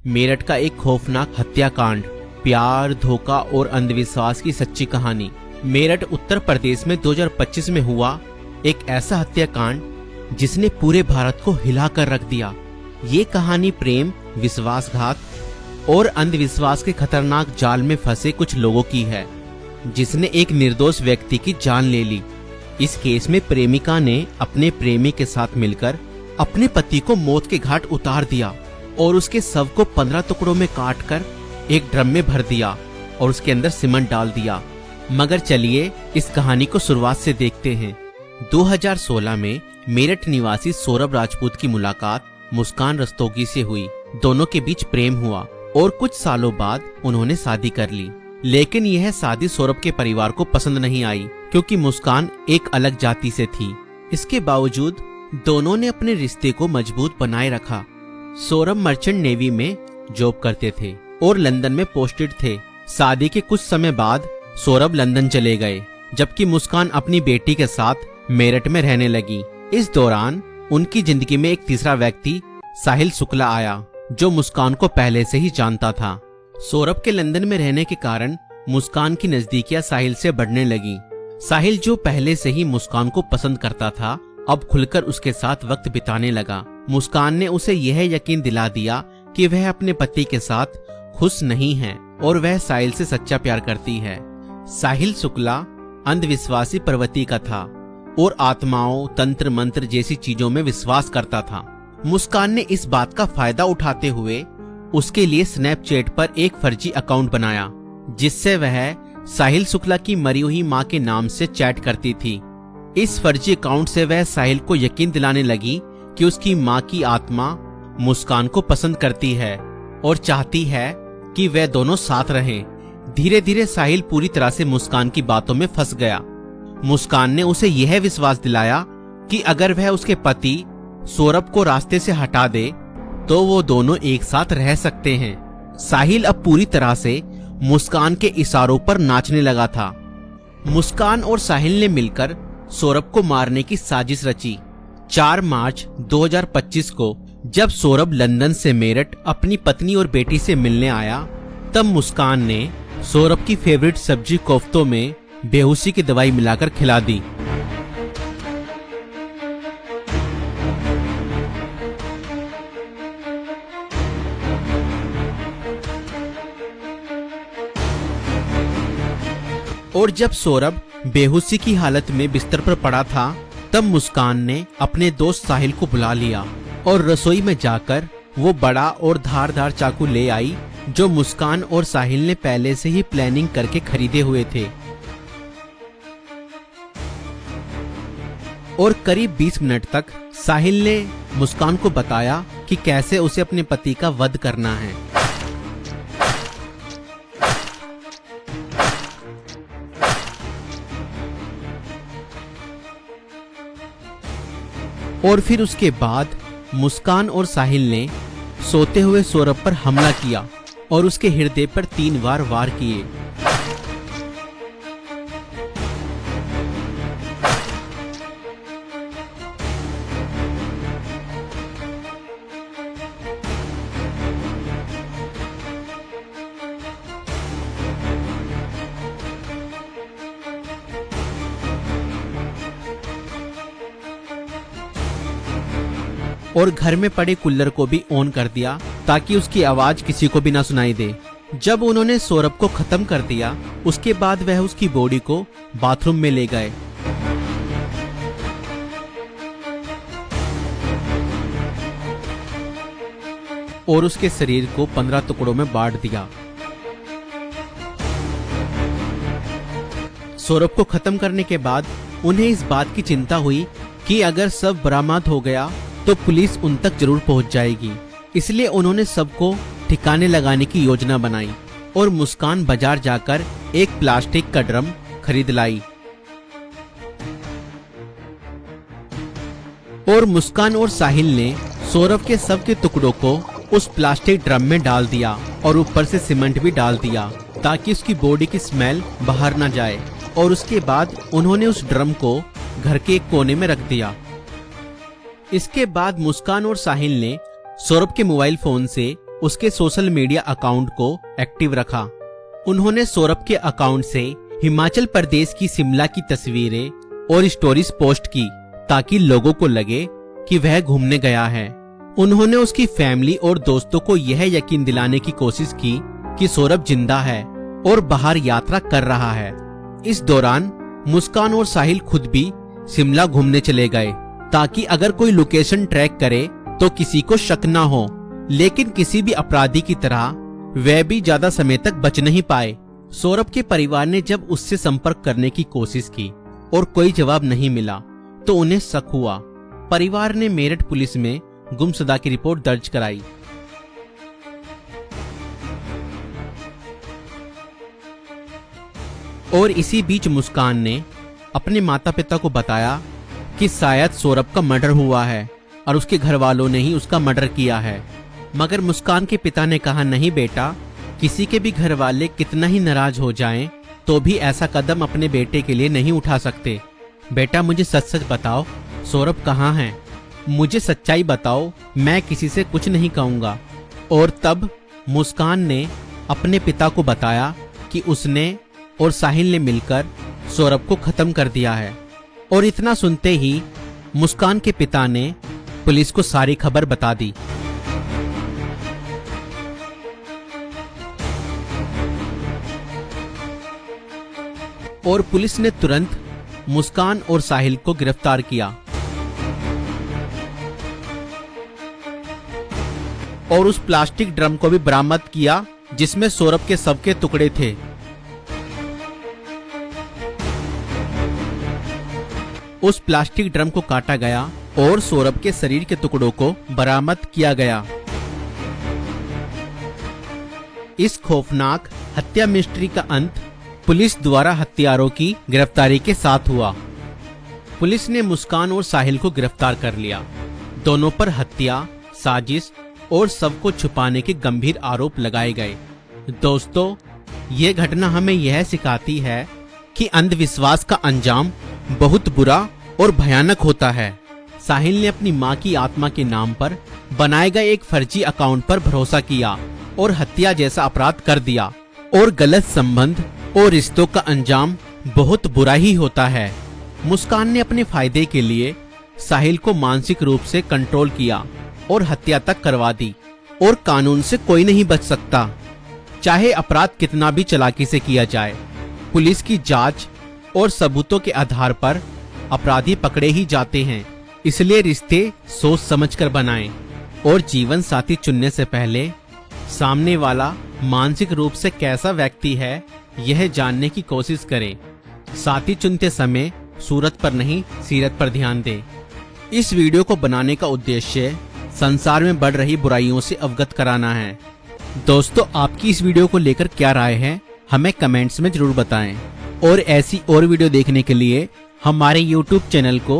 मेरठ का एक खौफनाक हत्याकांड, प्यार, धोखा और अंधविश्वास की सच्ची कहानी। मेरठ उत्तर प्रदेश में 2025 में हुआ एक ऐसा हत्याकांड जिसने पूरे भारत को हिला कर रख दिया। ये कहानी प्रेम, विश्वासघात और अंधविश्वास के खतरनाक जाल में फंसे कुछ लोगों की है, जिसने एक निर्दोष व्यक्ति की जान ले ली। इस केस में प्रेमिका ने अपने प्रेमी के साथ मिलकर अपने पति को मौत के घाट उतार दिया और उसके शव को 15 टुकड़ों में काटकर एक ड्रम में भर दिया और उसके अंदर सीमेंट डाल दिया। मगर चलिए इस कहानी को शुरुआत से देखते हैं। 2016 में मेरठ निवासी सौरभ राजपूत की मुलाकात मुस्कान रस्तोगी से हुई। दोनों के बीच प्रेम हुआ और कुछ सालों बाद उन्होंने शादी कर ली। लेकिन यह शादी सौरभ के परिवार को पसंद नहीं आई, क्योंकि मुस्कान एक अलग जाति से थी। इसके बावजूद दोनों ने अपने रिश्ते को मजबूत बनाए रखा। सौरभ मर्चेंट नेवी में जॉब करते थे और लंदन में पोस्टेड थे। शादी के कुछ समय बाद सौरभ लंदन चले गए, जबकि मुस्कान अपनी बेटी के साथ मेरठ में रहने लगी। इस दौरान उनकी जिंदगी में एक तीसरा व्यक्ति साहिल शुक्ला आया, जो मुस्कान को पहले से ही जानता था। सौरभ के लंदन में रहने के कारण मुस्कान की नजदीकियां साहिल से बढ़ने लगी। साहिल, जो पहले से ही मुस्कान को पसंद करता था, अब खुलकर उसके साथ वक्त बिताने लगा। मुस्कान ने उसे यह यकीन दिला दिया कि वह अपने पति के साथ खुश नहीं है और वह साहिल से सच्चा प्यार करती है। साहिल शुक्ला अंधविश्वासी प्रवृत्ति का था और आत्माओं, तंत्र मंत्र जैसी चीजों में विश्वास करता था। मुस्कान ने इस बात का फायदा उठाते हुए उसके लिए स्नैपचैट पर एक फर्जी अकाउंट बनाया, जिससे वह साहिल शुक्ला की मरी हुई मां के नाम से चैट करती थी। इस फर्जी अकाउंट से वह साहिल को यकीन दिलाने लगी कि उसकी मां की आत्मा मुस्कान को पसंद करती है और चाहती है कि वे दोनों साथ रहें। धीरे धीरे साहिल पूरी तरह से मुस्कान की बातों में फंस गया। मुस्कान ने उसे यह विश्वास दिलाया कि अगर वह उसके पति सौरभ को रास्ते से हटा दे तो वो दोनों एक साथ रह सकते हैं। साहिल अब पूरी तरह से मुस्कान के इशारों पर नाचने लगा था। मुस्कान और साहिल ने मिलकर सौरभ को मारने की साजिश रची। 4 मार्च 2025 को जब सौरभ लंदन से मेरठ अपनी पत्नी और बेटी से मिलने आया, तब मुस्कान ने सौरभ की फेवरेट सब्जी कोफ्तों में बेहोशी की दवाई मिलाकर खिला दी। और जब सौरभ बेहोशी की हालत में बिस्तर पर पड़ा था, तब मुस्कान ने अपने दोस्त साहिल को बुला लिया और रसोई में जाकर वो बड़ा और धारदार चाकू ले आई, जो मुस्कान और साहिल ने पहले से ही प्लानिंग करके खरीदे हुए थे। और करीब 20 मिनट तक साहिल ने मुस्कान को बताया कि कैसे उसे अपने पति का वध करना है। और फिर उसके बाद मुस्कान और साहिल ने सोते हुए सौरभ पर हमला किया और उसके हृदय पर 3 बार वार किए। और घर में पड़े कूलर को भी ऑन कर दिया ताकि उसकी आवाज किसी को भी ना सुनाई दे। जब उन्होंने सौरभ को खत्म कर दिया, उसके बाद वह उसकी बॉडी को बाथरूम में ले गए। और उसके शरीर को 15 टुकड़ों में बांट दिया। सौरभ को खत्म करने के बाद उन्हें इस बात की चिंता हुई कि अगर सब बरामद हो गया तो पुलिस उन तक जरूर पहुंच जाएगी। इसलिए उन्होंने सबको ठिकाने लगाने की योजना बनाई और मुस्कान बाजार जाकर एक प्लास्टिक का ड्रम खरीद लाई। और मुस्कान और साहिल ने सौरभ के शव के टुकड़ों को उस प्लास्टिक ड्रम में डाल दिया और ऊपर से सीमेंट भी डाल दिया ताकि उसकी बॉडी की स्मेल बाहर न जाए। और उसके बाद उन्होंने उस ड्रम को घर के एक कोने में रख दिया। इसके बाद मुस्कान और साहिल ने सौरभ के मोबाइल फोन से उसके सोशल मीडिया अकाउंट को एक्टिव रखा। उन्होंने सौरभ के अकाउंट से हिमाचल प्रदेश की शिमला की तस्वीरें और स्टोरीज पोस्ट की ताकि लोगों को लगे कि वह घूमने गया है। उन्होंने उसकी फैमिली और दोस्तों को यह यकीन दिलाने की कोशिश की कि सौरभ जिंदा है और बाहर यात्रा कर रहा है। इस दौरान मुस्कान और साहिल खुद भी शिमला घूमने चले गए ताकि अगर कोई लोकेशन ट्रैक करे तो किसी को शक न हो, लेकिन किसी भी अपराधी की तरह वह भी ज्यादा समय तक बच नहीं पाए। सौरभ के परिवार ने जब उससे संपर्क करने की कोशिश की और कोई जवाब नहीं मिला तो उन्हें शक हुआ। परिवार ने मेरठ पुलिस में गुमशुदा की रिपोर्ट दर्ज कराई। और इसी बीच मुस्कान ने अपने माता पिता को बताया कि शायद सौरभ का मर्डर हुआ है और उसके घर वालों ने ही उसका मर्डर किया है। मगर मुस्कान के पिता ने कहा, नहीं बेटा, किसी के भी घर वाले कितना ही नाराज हो जाएं तो भी ऐसा कदम अपने बेटे के लिए नहीं उठा सकते। बेटा, मुझे सच सच बताओ, सौरभ कहाँ है? मुझे सच्चाई बताओ, मैं किसी से कुछ नहीं कहूँगा। और तब मुस्कान ने अपने पिता को बताया कि उसने और साहिल ने मिलकर सौरभ को खत्म कर दिया है। और इतना सुनते ही मुस्कान के पिता ने पुलिस को सारी खबर बता दी। और पुलिस ने तुरंत मुस्कान और साहिल को गिरफ्तार किया और उस प्लास्टिक ड्रम को भी बरामद किया जिसमें सौरभ के शव के टुकड़े थे। उस प्लास्टिक ड्रम को काटा गया और सौरभ के शरीर के टुकड़ों को बरामद किया गया। इस खौफनाक हत्या मिस्ट्री का अंत पुलिस द्वारा हत्यारों की गिरफ्तारी के साथ हुआ। पुलिस ने मुस्कान और साहिल को गिरफ्तार कर लिया। दोनों पर हत्या, साजिश और शव को छुपाने के गंभीर आरोप लगाए गए। दोस्तों, ये घटना हमें यह सिखाती है कि अंधविश्वास का अंजाम बहुत बुरा और भयानक होता है। साहिल ने अपनी मां की आत्मा के नाम पर बनाए गए एक फर्जी अकाउंट पर भरोसा किया और हत्या जैसा अपराध कर दिया। और गलत संबंध और रिश्तों का अंजाम बहुत बुरा ही होता है। मुस्कान ने अपने फायदे के लिए साहिल को मानसिक रूप से कंट्रोल किया और हत्या तक करवा दी। और कानून से कोई नहीं बच सकता, चाहे अपराध कितना भी चालाकी से किया जाए। पुलिस की जांच और सबूतों के आधार पर अपराधी पकड़े ही जाते हैं। इसलिए रिश्ते सोच समझकर बनाएं और जीवन साथी चुनने से पहले सामने वाला मानसिक रूप से कैसा व्यक्ति है यह जानने की कोशिश करें। साथी चुनते समय सूरत पर नहीं, सीरत पर ध्यान दें। इस वीडियो को बनाने का उद्देश्य संसार में बढ़ रही बुराइयों से अवगत कराना है। दोस्तों, आपकी इस वीडियो को लेकर क्या राय है हमें कमेंट्स में जरूर बताएं। और ऐसी और वीडियो देखने के लिए हमारे YouTube चैनल को